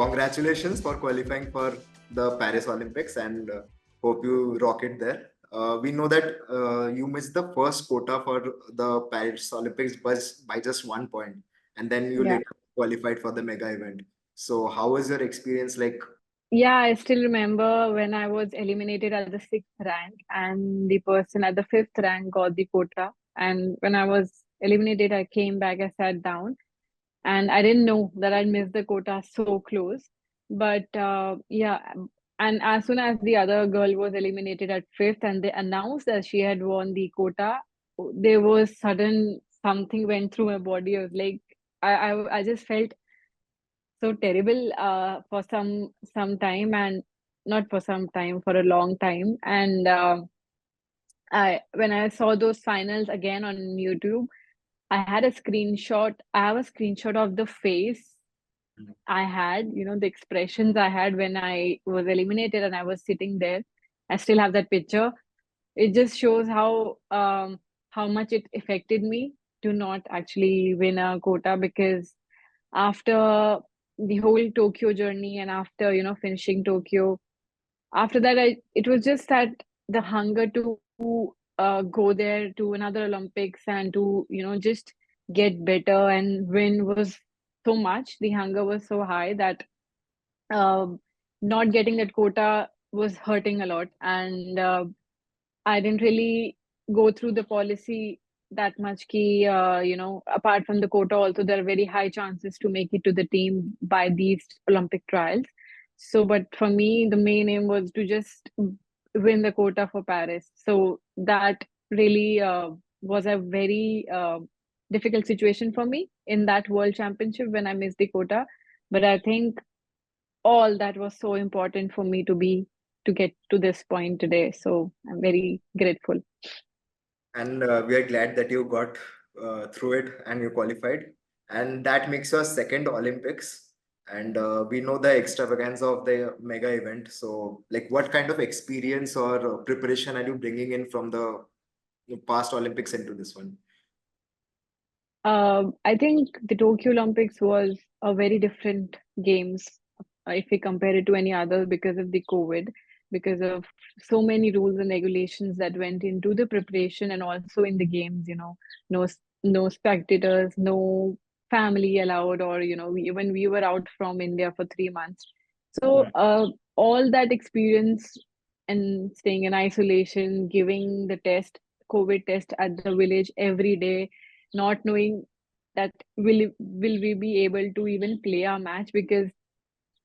congratulations for qualifying for the Paris Olympics and hope you rock it there. We know that you missed the first quota for the Paris Olympics by just 1 point, and then you Yeah. later qualified for the mega event. So, how was your experience like? Yeah, I still remember when I was eliminated at the sixth rank, and the person at the fifth rank got the quota. And when I was eliminated, I came back, I sat down, and I didn't know that I'd missed the quota so close. But yeah, and as soon as the other girl was eliminated at fifth, and they announced that she had won the quota, there was sudden something went through my body. I was like, I just felt so terrible for some time, and not for some time, for a long time. And I when I saw those finals again on YouTube, I have a screenshot of the face I had, the expressions I had when I was eliminated and I was sitting there. I still have that picture. It just shows how much it affected me to not actually win a quota, because after the whole Tokyo journey and after, finishing Tokyo, after that, it was just that the hunger to go there to another Olympics and to, just get better and win was so much. The hunger was so high that um not getting that quota was hurting a lot. And I didn't really go through the policy that much. Apart from the quota, also there are very high chances to make it to the team by these Olympic trials. So, but for me, the main aim was to just win the quota for Paris. So that really was a very difficult situation for me in that World Championship when I missed the quota. But I think all that was so important for me to get to this point today. So I'm very grateful. And we are glad that you got through it and you qualified, and that makes your second Olympics. And we know the extravaganza of the mega event. So, like, what kind of experience or preparation are you bringing in from the past Olympics into this one? I think the Tokyo Olympics was a very different games if we compare it to any other, because of the COVID, because of so many rules and regulations that went into the preparation and also in the games. No no spectators, no family allowed, or when we were out from India for 3 months. So all that experience and staying in isolation, giving the COVID test at the village every day, not knowing that will we be able to even play our match, because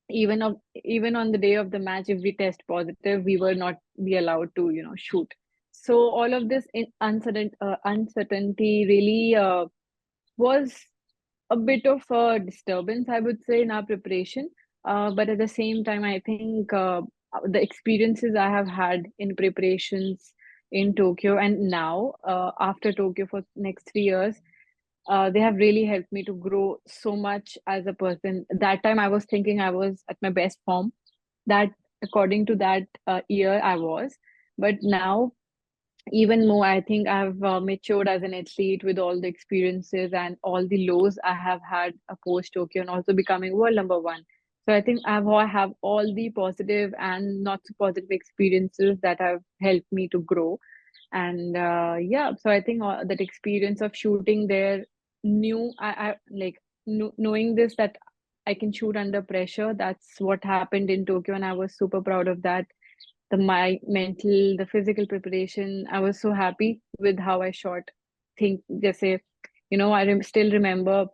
even on the day of the match, if we test positive, we were not be allowed to shoot. So all of this in uncertainty really was a bit of a disturbance, I would say, in our preparation. But at the same time, I think the experiences I have had in preparations in Tokyo and now after Tokyo for next 3 years, they have really helped me to grow so much as a person. That time I was thinking I was at my best form. That according to that year I was, but now even more, I think I've matured as an athlete with all the experiences and all the lows I have had post Tokyo, and also becoming world number one. So I think I have all the positive and not so positive experiences that have helped me to grow. And yeah, so I think that experience of shooting there, knew I like knowing this, that I can shoot under pressure. That's what happened in Tokyo, and I was super proud of that. My mental, the physical preparation, I was so happy with how I shot. Think just say, still remember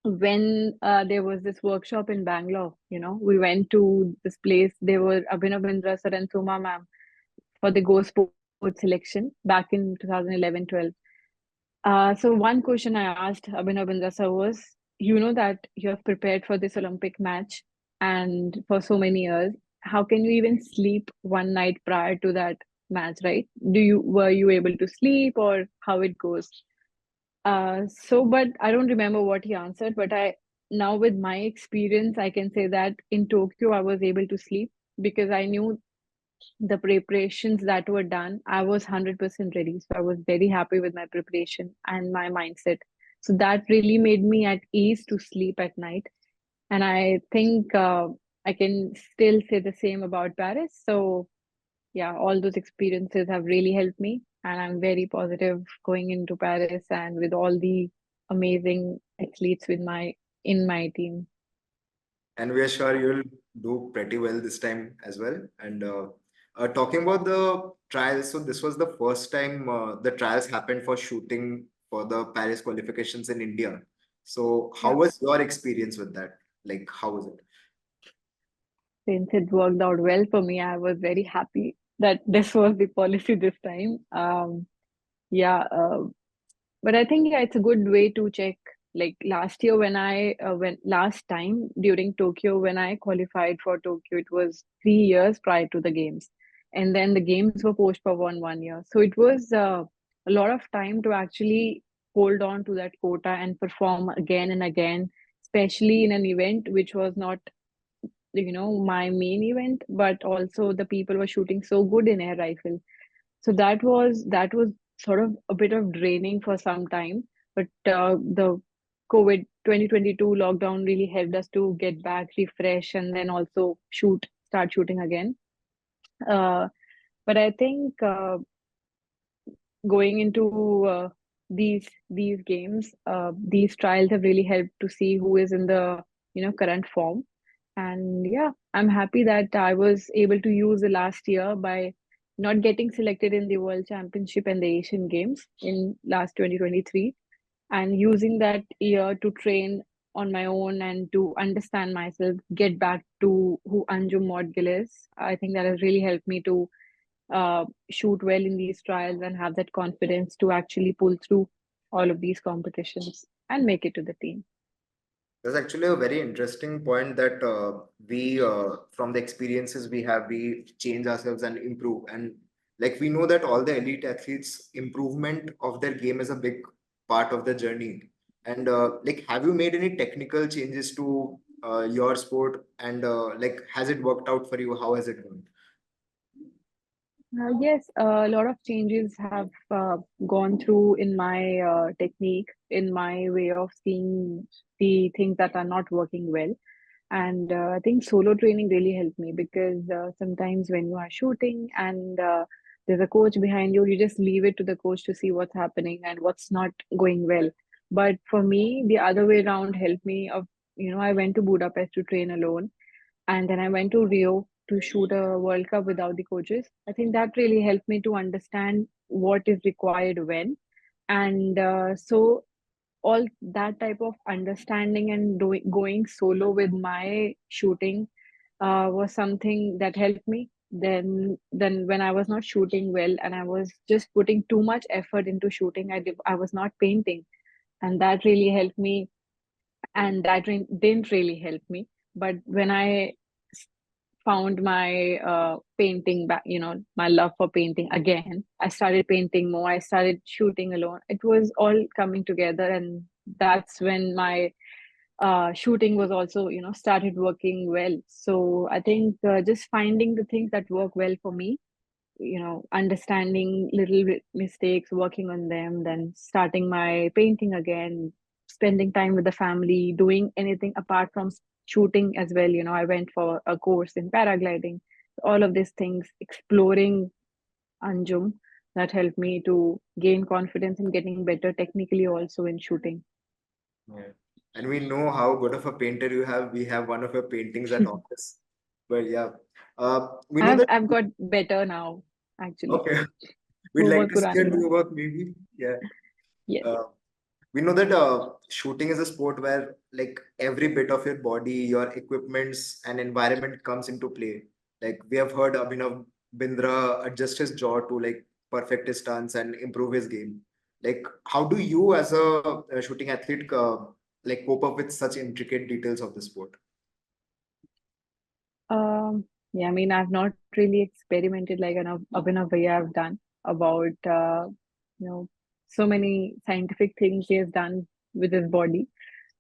when there was this workshop in Bangalore. We went to this place. There were Abhinav Bindra sir and Suma ma'am for the GoSports selection back in 2011-12. So one question I asked Abhinav Bindra sir was, that you have prepared for this Olympic match and for so many years, how can you even sleep one night prior to that match, right? Were you able to sleep, or how it goes? But I don't remember what he answered, but I now with my experience, I can say that in Tokyo I was able to sleep because I knew the preparations that were done. I was 100% ready. So I was very happy with my preparation and my mindset. So that really made me at ease to sleep at night. And I think I can still say the same about Paris. So yeah, all those experiences have really helped me, and I'm very positive going into Paris and with all the amazing athletes in my team. And we are sure you'll do pretty well this time as well. And talking about the trials, so this was the first time the trials happened for shooting for the Paris qualifications in India. So how Yeah, was your experience with that? Like, how was it? since it worked out well for me, I was very happy that this was the policy this time. Yeah, but I think yeah, it's a good way to check. Like last year, when last time during Tokyo, when I qualified for Tokyo, it was 3 years prior to the games, and then the games were postponed for 1 year. So it was a lot of time to actually hold on to that quota and perform again and again, especially in an event which was not, my main event, but also the people were shooting so good in air rifle. So that was sort of a bit of draining for some time, but the COVID 2022 lockdown really helped us to get back, refresh, and then also start shooting again. Uh, but I think going into these games, these trials have really helped to see who is in the current form. And yeah, I'm happy that I was able to use the last year by not getting selected in the World Championship and the Asian Games in last 2023, and using that year to train on my own and to understand myself, get back to who Anjum Moudgil is. I think that has really helped me to shoot well in these trials and have that confidence to actually pull through all of these competitions and make it to the team. That's actually a very interesting point that from the experiences we have, we change ourselves and improve. And like we know that all the elite athletes, improvement of their game is a big part of the journey. And like, have you made any technical changes to your sport? And like, has it worked out for you? How has it gone? Yes, a lot of changes have gone through in my technique, in my way of seeing the things that are not working well. And I think solo training really helped me because sometimes when you are shooting and there's a coach behind you, you just leave it to the coach to see what's happening and what's not going well. But for me, the other way around helped me. I went to Budapest to train alone, and then I went to Rio to shoot a World Cup without the coaches. I think that really helped me to understand what is required when. And so all that type of understanding and going solo with my shooting was something that helped me. Then when I was not shooting well and I was just putting too much effort into shooting, I was not painting, and that really helped me. And that didn't really help me. But when I found my painting back, my love for painting again, I started painting more, I started shooting alone. It was all coming together, and that's when my shooting was also started working well. So I think just finding the things that work well for me, understanding little mistakes, working on them, then starting my painting again, spending time with the family, doing anything apart from shooting as well. I went for a course in paragliding, all of these things, exploring Anjum, that helped me to gain confidence in getting better technically also in shooting. Yeah. And we know how good of a painter you have. We have one of your paintings at office. But yeah, we know that. I've got better now, actually. Okay, we'd वो like बहुत to see your पुरानी बात. new work, maybe. Yeah. Yes. Uh, we know that shooting is a sport where like every bit of your body, your equipments and environment comes into play. Like we have heard Abhinav Bindra adjust his jaw to like perfect his stance and improve his game. Like how do you as a shooting athlete like cope up with such intricate details of the sport? Yeah, I mean, I've not really experimented like an Abhinav Bhaiya have done about, you know, so many scientific things he has done with his body.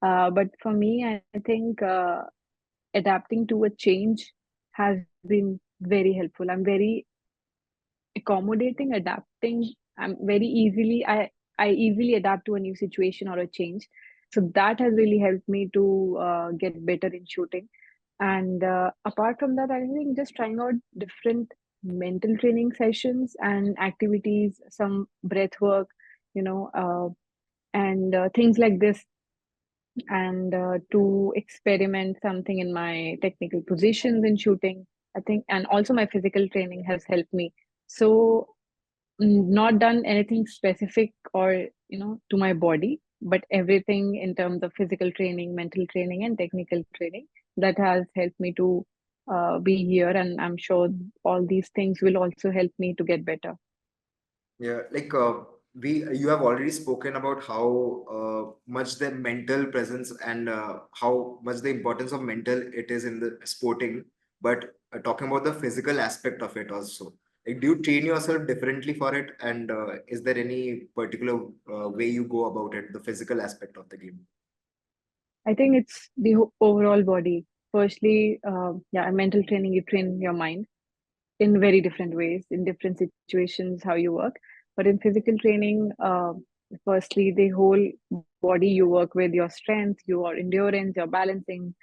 But for me, I think adapting to a change has been very helpful. I'm very accommodating, adapting. I'm very easily, I easily adapt to a new situation or a change. So that has really helped me to get better in shooting. And apart from that, I think just trying out different mental training sessions and activities, some breath work, and things like this, and to experiment something in my technical positions in shooting, I think, and also my physical training has helped me. So not done anything specific or to my body, but everything in terms of physical training, mental training, and technical training that has helped me to be here. And I'm sure all these things will also help me to get better. Yeah, like we you have already spoken about how much the mental presence and how much the importance of mental it is in the sporting, but talking about the physical aspect of it also. Like, do you train yourself differently for it, and is there any particular way you go about it, the physical aspect of the game? I think it's the overall body. Firstly, yeah, mental training, you train your mind in very different ways, in different situations, how you work. But in physical training, firstly, the whole body, you work with your strength, your endurance, your balancing,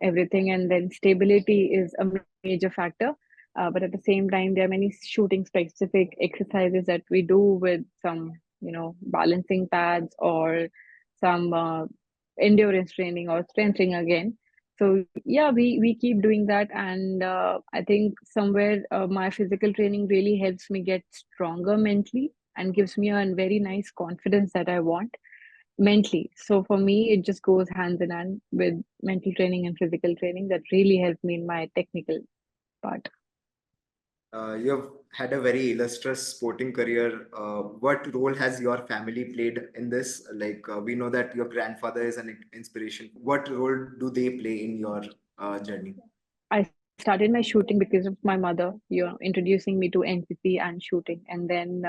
everything. And then stability is a major factor. But at the same time, there are many shooting specific exercises that we do with some, balancing pads or some endurance training or strength training again. So yeah, we keep doing that, and I think somewhere my physical training really helps me get stronger mentally and gives me a very nice confidence that I want mentally. So for me, it just goes hands in hand with mental training and physical training that really helped me in my technical part. You have had a very illustrious sporting career. What role has your family played in this? Like, we know that your grandfather is an inspiration. What role do they play in your journey? I started my shooting because of my mother, introducing me to NCC and shooting, and then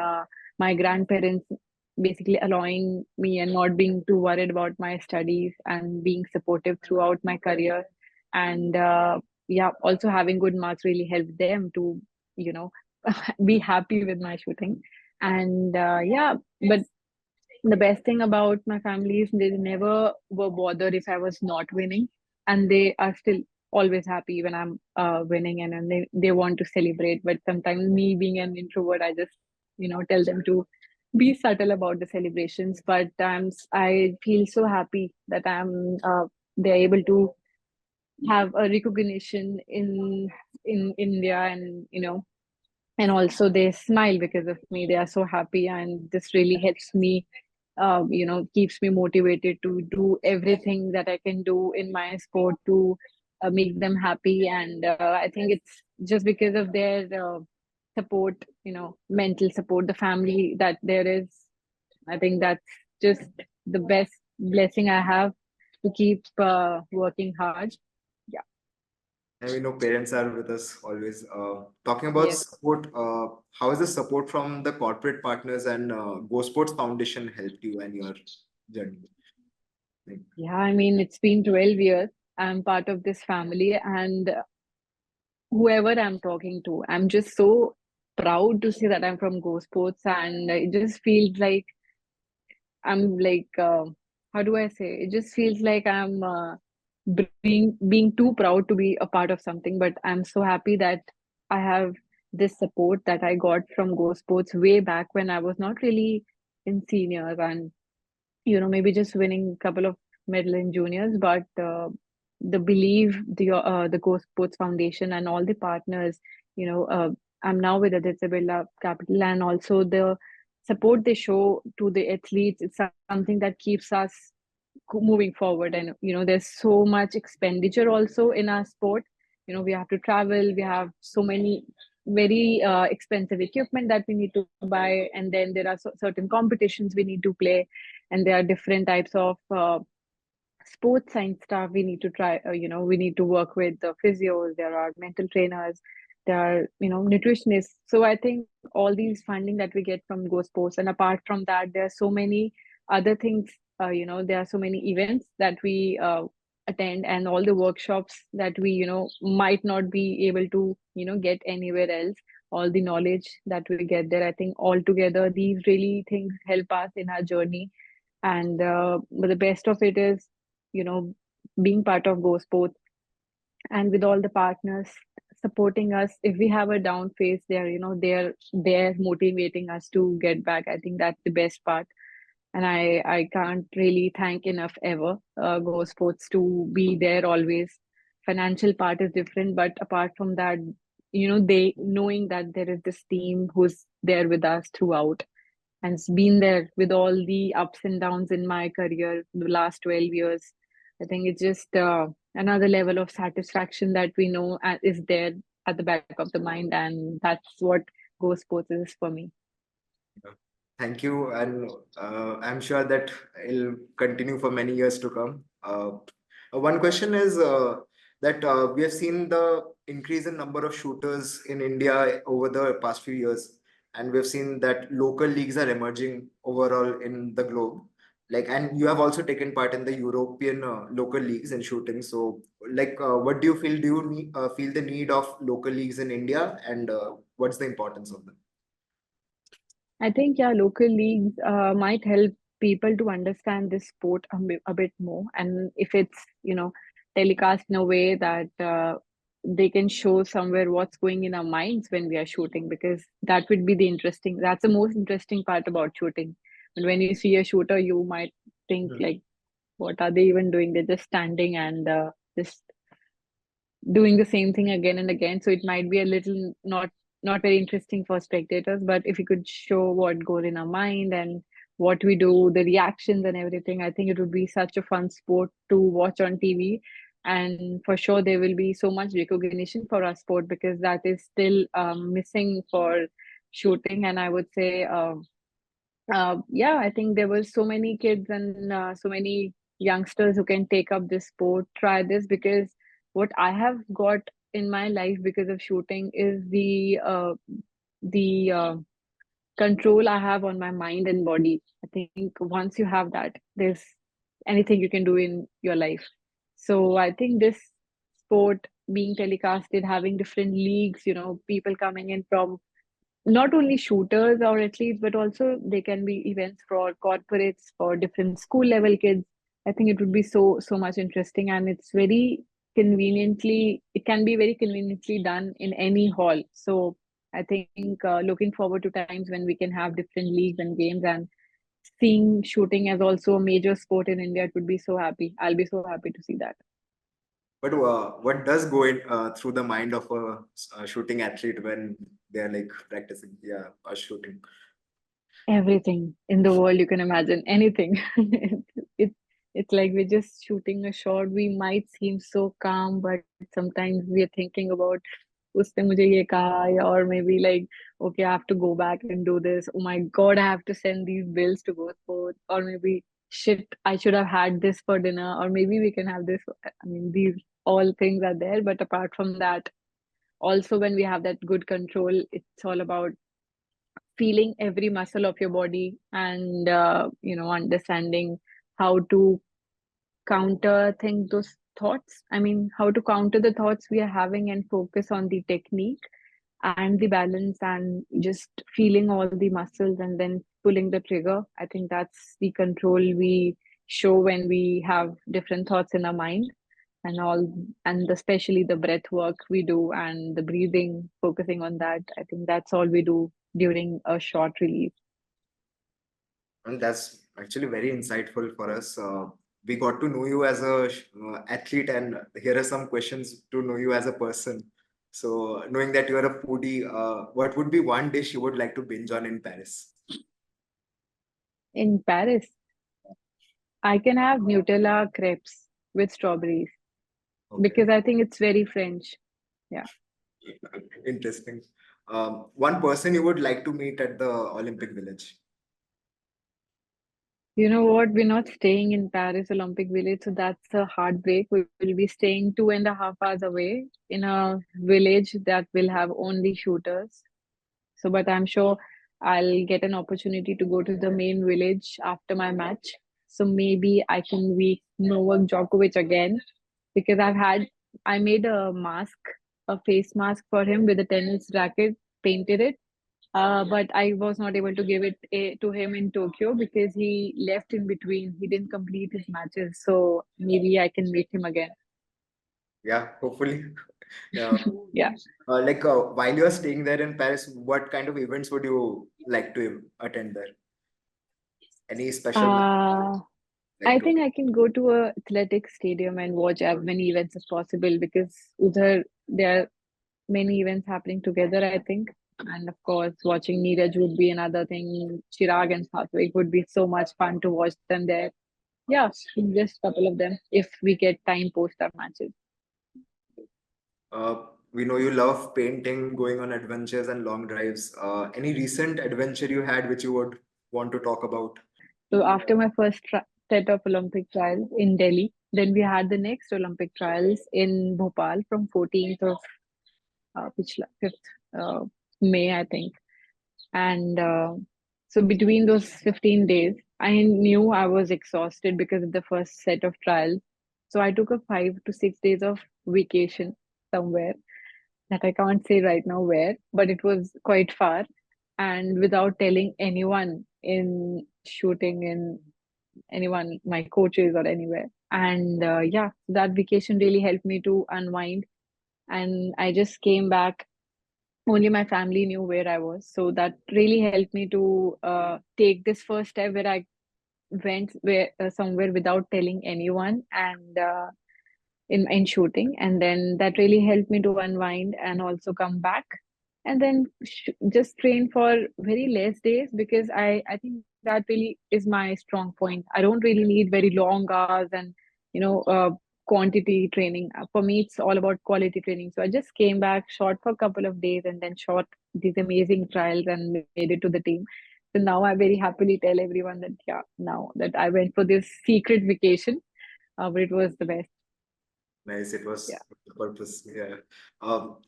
my grandparents basically allowing me and not being too worried about my studies and being supportive throughout my career, and yeah, also having good marks really helped them to, you know, be happy with my shooting, and yeah, but the best thing about my family is they never were bothered if I was not winning, and they are still always happy when I'm winning, and they want to celebrate. But sometimes, me being an introvert, I just tell them to be subtle about the celebrations. But I feel so happy that they're able to have a recognition in India, and and also they smile because of me. They are so happy, and this really helps me, keeps me motivated to do everything that I can do in my sport to make them happy. And I think it's just because of their support, mental support, the family that there is. I think that's just the best blessing I have to keep working hard. Yeah. And we know parents are with us always. Talking about Yes. support, how is the support from the corporate partners and GoSports Foundation helped you and your journey? Like, Yeah, I mean, it's been 12 years. I'm part of this family, and whoever I'm talking to, I'm just so proud to say that I'm from GoSports, and it just feels like I'm like, how do I say? It just feels like I'm being too proud to be a part of something. But I'm so happy that I have this support that I got from GoSports way back when I was not really in seniors, and maybe just winning a couple of medal in juniors, but the belief, the Go Sports Foundation and all the partners, I'm now with Aditya Birla Capital, and also the support they show to the athletes. It's something that keeps us moving forward. And there's so much expenditure also in our sport. We have to travel. We have so many very expensive equipment that we need to buy, and then there are certain competitions we need to play, and there are different types of sports science stuff we need to try. We need to work with the physios, there are mental trainers, there are nutritionists. So I think all these funding that we get from Go Sports, and apart from that, there are so many other things. There are so many events that we attend, and all the workshops that we might not be able to get anywhere else. All the knowledge that we get there, I think all together these really things help us in our journey. And but the best of it is, you know, being part of GoSports and with all the partners supporting us. If we have a down phase, they're, you know, they're motivating us to get back. I think that's the best part, and I can't really thank enough ever Go Sports to be there always. Financial part is different, but apart from that, you know, they knowing that there is this team who's there with us throughout and it's been there with all the ups and downs in my career the last 12 years. I think it's just another level of satisfaction that we know is there at the back of the mind, and that's what Go Sports is for me. Yeah. Thank you, and I'm sure that it'll continue for many years to come. One question is that we have seen the increase in number of shooters in India over the past few years, and we've seen that local leagues are emerging overall in the globe. Like, and you have also taken part in the European local leagues in shooting. So, like, what do you feel? Do you feel the need of local leagues in India, and what's the importance of them? I think, yeah, local leagues might help people to understand this sport a bit more. And if it's, you know, telecast in a way that they can show somewhere what's going in our minds when we are shooting, because that would be the interesting, that's the most interesting part about shooting. And when you see a shooter, you might think, like, what are they even doing? They're just standing and just doing the same thing again and again. So it might be a little not very interesting for spectators. But if you could show what goes in our mind and what we do, the reactions and everything, I think it would be such a fun sport to watch on TV. And for sure, there will be so much recognition for our sport because that is still missing for shooting. And I would say, yeah, I think there were so many kids and so many youngsters who can take up this sport, try this, because what I have got in my life because of shooting is the control I have on my mind and body. I think once you have that, there's anything you can do in your life. So I think this sport being telecasted, having different leagues, you know, people coming in from not only shooters or athletes, but also they can be events for corporates, for different school level kids. I think it would be so much interesting, and it's very conveniently. It can be very conveniently done in any hall. So I think looking forward to times when we can have different leagues and games, and seeing shooting as also a major sport in India. It would be so happy. I'll be so happy to see that. But what does go in through the mind of a shooting athlete when they're like practicing, yeah, or shooting? Everything in the world you can imagine, anything. it's it's like we're just shooting a shot. We might seem so calm, but sometimes we're thinking about उसने मुझे ये कहा, or maybe like, okay, I have to go back and do this. Oh my God, I have to send these bills to go sports, or maybe shit, I should have had this for dinner, or maybe we can have this. I mean, these all things are there, but apart from that, also when we have that good control, it's all about feeling every muscle of your body and you know, understanding how to counter think those thoughts. I mean, how to counter the thoughts we are having and focus on the technique and the balance and just feeling all the muscles and then pulling the trigger. I think that's the control we show when we have different thoughts in our mind, and all, and especially the breath work we do and the breathing, focusing on that. I think that's all we do during a short release. And that's actually very insightful for us. We got to know you as a athlete, and here are some questions to know you as a person. So, knowing that you are a foodie, what would be one dish you would like to binge on in Paris? In Paris, I can have Nutella crepes with strawberries Okay, because I think it's very French. Yeah. interesting. One person you would like to meet at the Olympic Village. You know what? We're not staying in Paris Olympic Village, so that's a heartbreak. We will be staying 2.5 hours away in a village that will have only shooters. So, but I'm sure I'll get an opportunity to go to the main village after my match. So maybe I can meet Novak Djokovic again because I made a mask, a face mask for him with a tennis racket, painted it, But I was not able to give it to him in Tokyo because he left in between. He didn't complete his matches, so maybe I can meet him again. Yeah, hopefully. Yeah. Yeah. While you're staying there in Paris, what kind of events would you like to attend there? Any special Uh, like I to? think I can go to a athletic stadium and watch as many events as possible because there are many events happening together, I think. And of course, watching Neeraj would be another thing. Chirag and Satvik would be so much fun to watch them there. Yeah, just a couple of them if we get time post our matches. We know you love painting, going on adventures and long drives. Any recent adventure you had which you would want to talk about? So after my first set of Olympic trials in Delhi, then we had the next Olympic trials in Bhopal from 14th of 5th May, I think. And so between those 15 days, I knew I was exhausted because of the first set of trials. So I took a 5 to 6 days of vacation somewhere that I can't say right now where, but it was quite far and without telling anyone in shooting in anyone, my coaches or anywhere. And yeah, that vacation really helped me to unwind. And I just came back. Only my family knew where I was. So that really helped me to take this first step where I went somewhere without telling anyone. And in shooting, and then that really helped me to unwind and also come back and then just train for very less days because I think that really is my strong point. I don't really need very long hours and you know quantity training. For me it's all about quality training, so I just came back, shot for a couple of days, and then shot these amazing trials and made it to the team. So now I very happily tell everyone that yeah, now that I went for this secret vacation, but it was the best. Nice, it Yeah. was the purpose. Yeah.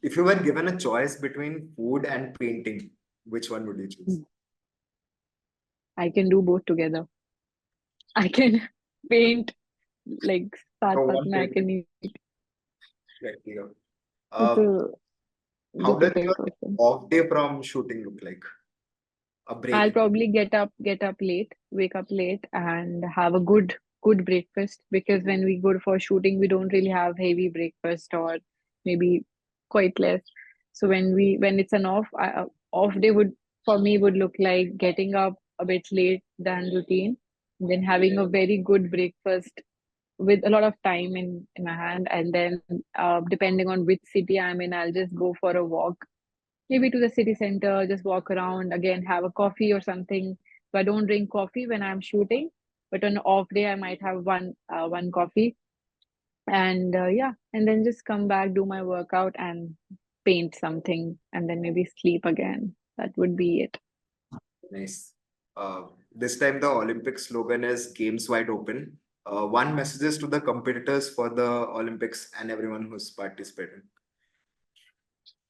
If you were given a choice between food and painting, which one would you choose? I can do both together. I can paint like साथ No, साथ one में I painting. can eat. Exactly. It's Uh, a how does difficult your question. off day from shooting look like? A I'll break. probably get up late, wake up late, and have a good breakfast because when we go for shooting, we don't really have heavy breakfast or maybe quite less. So when it's an off day would for me would look like getting up a bit late than routine, then having a very good breakfast with a lot of time in my hand, and then depending on which city I'm in, I'll just go for a walk, maybe to the city center, just walk around, again have a coffee or something. So I don't drink coffee when I'm shooting, but on an off day I might have one coffee, and yeah, and then just come back, do my workout, and paint something, and then maybe sleep again. That would be it. Nice. This time the Olympic slogan is Games Wide Open. One message is to the competitors for the Olympics and everyone who's participating.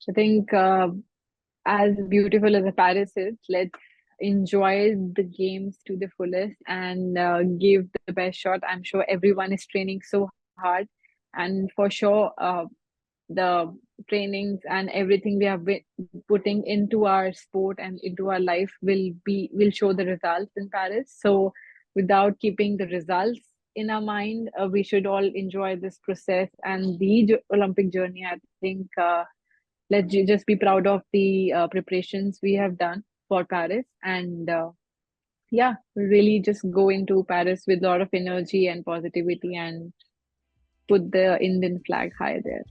I think as beautiful as the Paris is, let's enjoy the games to the fullest and give the best shot. I'm sure everyone is training so hard, and for sure, the trainings and everything we have been putting into our sport and into our life will show the results in Paris. So, without keeping the results in our mind, we should all enjoy this process and the Olympic journey. I think. Let's just be proud of the preparations we have done for Paris. And yeah, really just go into Paris with a lot of energy and positivity and put the Indian flag high there.